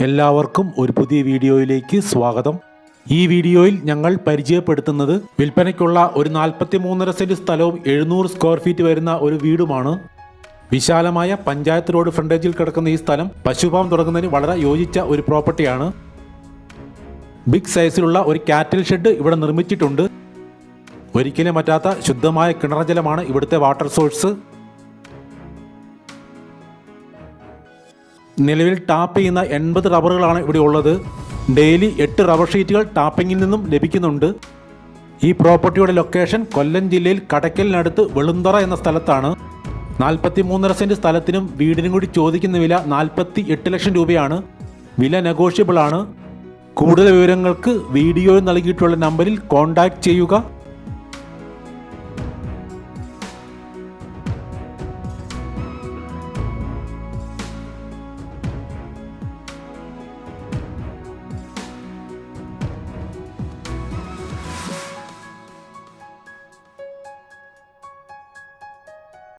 എല്ലാവർക്കും ഒരു പുതിയ വീഡിയോയിലേക്ക് സ്വാഗതം. ഈ വീഡിയോയിൽ ഞങ്ങൾ പരിചയപ്പെടുത്തുന്നത് വിൽപ്പനയ്ക്കുള്ള ഒരു 43.5 സെന്റ് സ്ഥലവും 700 സ്ക്വയർ ഫീറ്റ് വരുന്ന ഒരു വീടുമാണ്. വിശാലമായ പഞ്ചായത്ത് റോഡ് ഫ്രണ്ടേജിൽ കിടക്കുന്ന ഈ സ്ഥലം പശുഫാം തുടങ്ങുന്നതിന് വളരെ യോജിച്ച ഒരു പ്രോപ്പർട്ടിയാണ്. ബിഗ് സൈസിലുള്ള ഒരു കാറ്റൽ ഷെഡ് ഇവിടെ നിർമ്മിച്ചിട്ടുണ്ട്. ഒരിക്കലും പറ്റാത്ത ശുദ്ധമായ കിണർ ജലമാണ് ഇവിടുത്തെ വാട്ടർ സോഴ്സ്. നിലവിൽ ടാപ്പ് ചെയ്യുന്ന 80 റബ്ബറുകളാണ് ഇവിടെ ഉള്ളത്. ഡെയിലി 8 റബ്ബർ ഷീറ്റുകൾ ടാപ്പിങ്ങിൽ നിന്നും ലഭിക്കുന്നുണ്ട്. ഈ പ്രോപ്പർട്ടിയുടെ ലൊക്കേഷൻ കൊല്ലം ജില്ലയിൽ കടയ്ക്കലിനടുത്ത് വെളുന്തറ എന്ന സ്ഥലത്താണ്. 43.5 സെന്റ് സ്ഥലത്തിനും വീടിനും കൂടി ചോദിക്കുന്ന വില 48 ലക്ഷം രൂപയാണ്. വില നെഗോഷ്യബിൾ ആണ്. കൂടുതൽ വിവരങ്ങൾക്ക് വീഡിയോയിൽ നൽകിയിട്ടുള്ള നമ്പറിൽ കോൺടാക്റ്റ് ചെയ്യുക.